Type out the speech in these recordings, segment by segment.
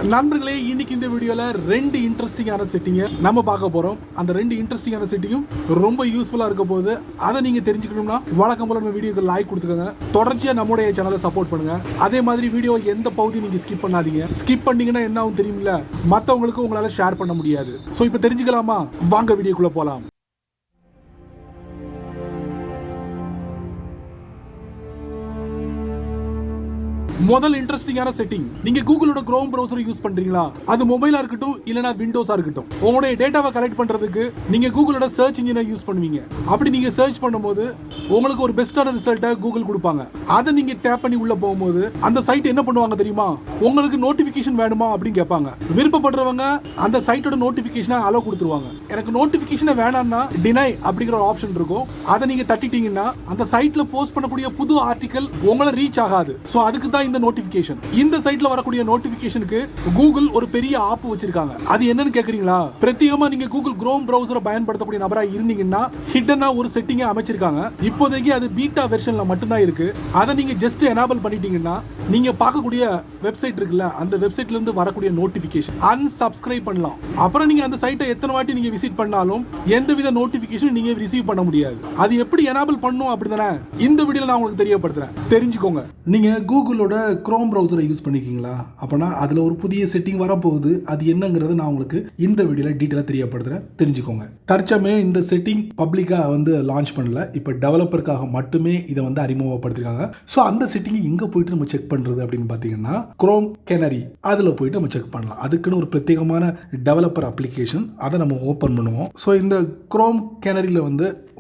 நண்பர்களே, இன்னைக்கு இந்த வீடியோல ரெண்டு இன்ட்ரெஸ்டிங்கான செட்டிங்க நம்ம பார்க்க போறோம். அந்த ரெண்டு இன்ட்ரெஸ்டிங்கான செட்டிங்கும் ரொம்ப யூஸ்ஃபுல்லா இருக்க போகுது. அதை நீங்க தெரிஞ்சுக்கணும்னா வழக்கம் போல நம்ம வீடியோக்கு லைக் கொடுத்துக்கோங்க. தொடர்ச்சியா நம்மளுடைய சேனலை சப்போர்ட் பண்ணுங்க. அதே மாதிரி வீடியோ எந்த பகுதி நீங்க ஸ்கிப் பண்ணாதீங்க. ஸ்கிப் பண்ணீங்கன்னா என்ன ஆகும் தெரியுமில்ல, மத்தவங்களுக்கு உங்களால ஷேர் பண்ண முடியாது. சோ இப்போ தெரிஞ்சுக்கலாமா? வாங்க வீடியோக்குள்ள போலாம். முதல் இன்ட்ரெஸ்டிங்கான செட்டிங், நீங்க கூகுளோட குரோம் பிரவுசர் யூஸ் பண்றீங்களா? அது மொபைலா இருக்கட்டும் இல்லனா விண்டோஸா இருக்கட்டும், உங்களுடைய டேட்டாவை கலெக்ட் பண்றதுக்கு நீங்க கூகுளோட சர்ச் இன்ஜினை யூஸ் பண்ணுவீங்க. அப்படி நீங்க சர்ச் பண்ணும்போது உங்களுக்கு ஒரு பெஸ்டான ரிசல்ட்டை கூகுள் கொடுப்பாங்க. அதை நீங்க டேப் பண்ணி உள்ள போகும்போது அந்த சைட் என்ன பண்ணுவாங்க தெரியுமா? உங்களுக்கு நோட்டிபிகேஷன் வேணுமா அப்படின்னு கேட்பாங்க. விருப்பப்படுறவங்க அந்த சைட்டோட நோட்டிபிகேஷனை அலோ கொடுத்துருவாங்க. எனக்கு நோட்டிபிகேஷனை வேணாம்னா டினை அப்படிங்கிற ஒரு ஆப்ஷன் இருக்கும். அதை நீங்க தட்டிட்டீங்கன்னா அந்த சைட்ல போஸ்ட் பண்ணக்கூடிய புது ஆர்டிகல் உங்களை ரீச் ஆகாது. சோ அதுக்கு தான் இந்த நோட்டிபிகேஷன். இந்த சைட்ல வரக்கூடிய நோட்டிபிகேஷனுக்கு கூகுள் ஒரு பெரிய ஆப் வச்சிருக்காங்க. அது என்னன்னு கேக்குறீங்களா? பிரத்யேகமா நீங்க கூகுள் குரோம் பிரவுசரை பயன்படுத்தக்கூடிய நபரா இருந்தீங்கன்னா ஹிடனா ஒரு செட்டிங்கை அமைச்சிருக்காங்க. இப்போதைக்கு அது பீட்டா வெர்ஷன்ல மட்டும்தான் இருக்கு. அதை நீங்க ஜஸ்ட் எனேபிள் பண்ணிட்டீங்கன்னா நீங்க பார்க்கக்கூடிய வெப்சைட் இருக்குல்ல, அந்த வெப்சைட்ல இருந்து வரக்கூடிய நோட்டிபிகேஷன் அன்சப்ஸ்கிரைப் பண்ணலாம். அப்புறம் நீங்க அந்த சைட்டை எத்தனை வாட்டி நீங்க விசிட் பண்ணாலும் எந்தவித நோட்டிபிகேஷன் நீங்க ரிசீவ் பண்ண முடியாது. அது எப்படி எனேபிள் பண்ணும் அப்படிதானே இந்த வீடியோல நான் உங்களுக்கு தெரியப்படுத்துறேன், தெரிஞ்சுக்கோங்க. நீங்க கூகுளோட குரோம் பிரவுசரை யூஸ் பண்ணிருக்கீங்களா? அப்பனா அதுல ஒரு புதிய செட்டிங் வரப்போகுது. அது என்னங்கிறது நான் உங்களுக்கு இந்த வீடியோல டீட்டெயிலா தெரியப்படுத்துறேன், தெரிஞ்சுக்கோங்க. தற்சமயம் இந்த செட்டிங் பப்ளிக்கா லான்ச் பண்ணல. இப்போ டெவலப்பருக்காக மட்டுமே இதை அறிமுகப்படுத்திருக்காங்க. ஸோ அந்த செட்டிங் எங்க போயிட்டு நம்ம செக் பண்றது அப்படின்னு பார்த்தீங்கன்னா குரோம் கேனரி அதில் போயிட்டு நம்ம செக் பண்ணலாம். அதுக்குன்னு ஒரு பிரத்யேகமான டெவலப்பர் அப்ளிகேஷன், அதை நம்ம ஓப்பன் பண்ணுவோம். ஸோ இந்த குரோம் கேனரியில்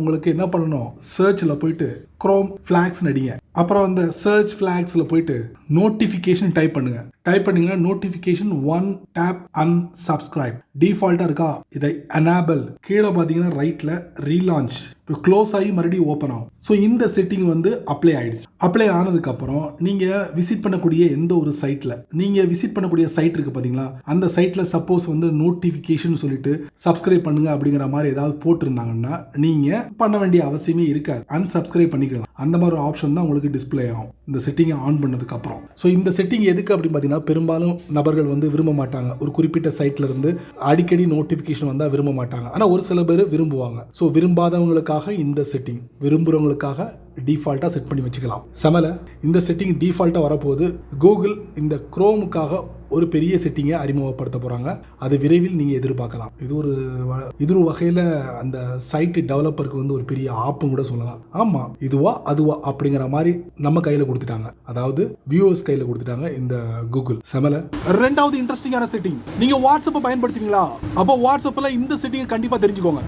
உங்களுக்கு என்ன பண்ணணும், சர்ச்சில் போயிட்டு குரோம் ஃபிளாக்ஸ் அடிங்க. அப்புறம் அந்த சர்ச் ஃபிளாக்ஸில் போயிட்டு நோட்டிஃபிகேஷன் டைப் பண்ணுங்க. டைப் பண்ணீங்கன்னா நோட்டிஃபிகேஷன் 1 டேப் அன்சப்ஸ்கிரைப் டிஃபால்ட்டாக இருக்கா, இதை எனேபிள். கீழே பார்த்தீங்கன்னா ரைட்டில் ரீலான்ச், இப்போ க்ளோஸ் ஆகி மறுபடியும் ஓப்பன் ஆகும். ஸோ இந்த செட்டிங் அப்ளை ஆயிடுச்சு. அப்ளை ஆனதுக்கப்புறம் நீங்கள் விசிட் பண்ணக்கூடிய எந்த ஒரு சைட்டில் நீங்கள் விசிட் பண்ணக்கூடிய சைட் இருக்குது பார்த்தீங்களா, அந்த சைட்டில் சப்போஸ் நோட்டிஃபிகேஷன் சொல்லிட்டு சப்ஸ்கிரைப் பண்ணுங்க அப்படிங்கிற மாதிரி ஏதாவது போட்டிருந்தாங்கன்னா நீங்கள் பண்ண வேண்டிய அவசியமே இருக்காது. அன்சப்ஸ்கிரைப் பண்ணிக்கலாம். அந்த மாதிரி ஒரு ஆப்ஷன் தான் உங்களுக்கு டிஸ்பிளே ஆகும் இந்த செட்டிங்கை ஆன் பண்ணதுக்கு அப்புறம். ஸோ இந்த செட்டிங் எதுக்கு அப்படின்னு பார்த்தீங்கன்னா, பெரும்பாலும் நபர்கள் விரும்ப மாட்டாங்க. ஒரு குறிப்பிட்ட சைட்ல இருந்து அடிக்கடி நோட்டிஃபிகேஷன் வந்தால் விரும்ப மாட்டாங்க. ஆனால் ஒரு சில பேர் விரும்புவாங்க. ஸோ விரும்பாதவங்களுக்காக இந்த செட்டிங், விரும்புகிறவங்களுக்காக டிஃபால்ட்டாக செட் பண்ணி வச்சுக்கலாம். சமல இந்த செட்டிங் டிஃபால்ட்டாக வரப்போது. கூகுள் இந்த குரோமுக்காக ஒரு பெரிய செட்டிங்கை அறிமுகப்படுத்த போகிறாங்க. அது விரைவில் நீங்கள் எதிர்பார்க்கலாம். இது ஒரு வகையில் அந்த சைட்டு டெவலப்பருக்கு ஒரு பெரிய ஆப்பும் கூட சொல்லலாம். ஆமாம், இதுவா அதுவா அப்படிங்கிற மாதிரி நம்ம கையில் கொடுத்துட்டாங்க. அதாவது வியூவர்ஸ் கையில் கொடுத்துட்டாங்க இந்த கூகுள். சமல ரெண்டாவது இன்ட்ரெஸ்டிங்கான செட்டிங், நீங்கள் வாட்ஸ்அப்பை பயன்படுத்துறீங்களா? அப்போ வாட்ஸ்அப்பில் இந்த செட்டிங்கை கண்டிப்பாக தெரிஞ்சுக்கோங்க.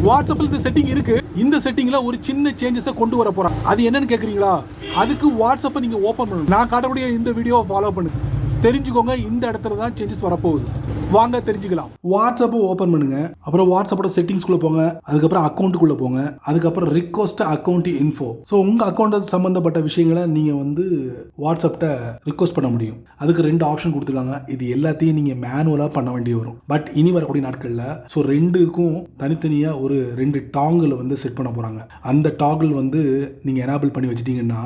வாட்ஸ்அப்பில் இந்த செட்டிங் இருக்கு. இந்த செட்டிங்ல ஒரு சின்ன சேஞ்சஸை கொண்டு வர போறாங்க. அது என்னன்னு கேக்குறீங்களா? அதுக்கு வாட்ஸ்அப்பை நீங்க ஓபன் பண்ணணும். நான் காட்டக்கூடிய இந்த வீடியோவை ஃபாலோ பண்ணுங்க, தெரிஞ்சுக்கோங்க. இந்த இடத்துல தான் சேஞ்சஸ் வரப்போகுது. வாங்க தெரிஞ்சுக்கலாம். வாட்ஸ்அப்பை ஓபன் பண்ணுங்க. அப்புறம் வாட்ஸ்அப்போட செட்டிங்ஸ்குள்ள போங்க. அதுக்கப்புறம் அக்கௌண்ட்டுக்குள்ள போங்க. அதுக்கப்புறம் ரிக்வெஸ்ட் அக்கௌண்ட் இன்ஃபோ. ஸோ உங்க அக்கௌண்ட் சம்பந்தப்பட்ட விஷயங்களை நீங்க வாட்ஸ்அப்ட ரிக்வெஸ்ட் பண்ண முடியும். அதுக்கு ரெண்டு ஆப்ஷன் கொடுத்துருக்காங்க. இது எல்லாத்தையும் நீங்க மேனுவலா பண்ண வேண்டி வரும். பட் இனி வரக்கூடிய நாட்கள்ல ஸோ ரெண்டுக்கும் தனித்தனியா ஒரு ரெண்டு டாங்கில் செட் பண்ண போறாங்க. அந்த டாகிள் நீங்க எனேபிள் பண்ணி வச்சிட்டீங்கன்னா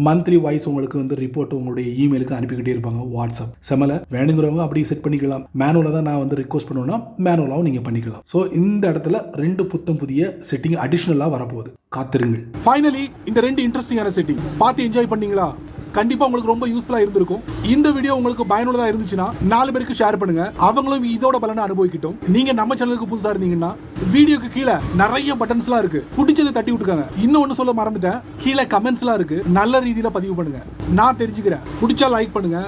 மந்த்லி வைஸ் உங்களுக்கு ரிப்போர்ட் உங்களுடைய இமெயிலுக்கு அனுப்பிக்கிட்டே இருப்பாங்க வாட்ஸ்அப். செமல வேணுங்கிறவங்க அப்படி செட் பண்ணிக்கலாம். மேனுவலா தான் நான் ரிக்வெஸ்ட் பண்ணுவேன்னா மேனுவலாவும் நீங்க பண்ணிக்கலாம். ஸோ இந்த இடத்துல ரெண்டு புதிய செட்டிங் அடிஷனலா வரப்போகுது, காத்திருங்கள். ஃபைனலி இந்த ரெண்டு இன்ட்ரெஸ்டிங்கான செட்டிங் பார்த்து என்ஜாய் பண்ணீங்களா? கண்டிப்பா உங்களுக்கு ரொம்ப யூஸ்ஃபுல்லா இருந்திருக்கும். இந்த வீடியோ உங்களுக்கு பயனுள்ளதா இருந்துச்சுன்னா 4 பேருக்கு ஷேர் பண்ணுங்க. அவங்களும் இதோட பலனை அனுபவிக்கட்டும். நீங்க நம்ம சேனலுக்கு புதுசா இருந்தீங்கன்னா வீடியோக்கு கீழே நிறைய பட்டன்ஸ்லாம் இருக்கு, பிடிச்சதை தட்டி விட்டுருக்காங்க. இன்னொன்னு சொல்ல மறந்துட்டேன், கீழே கமெண்ட்ஸ்லாம் இருக்கு. நல்ல ரீதியில பதிவு பண்ணுங்க, நான் தெரிஞ்சுக்கிறேன். பிடிச்சா லைக் பண்ணுங்க,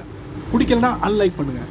பிடிக்கலன்னா அன்லைக் பண்ணுங்க.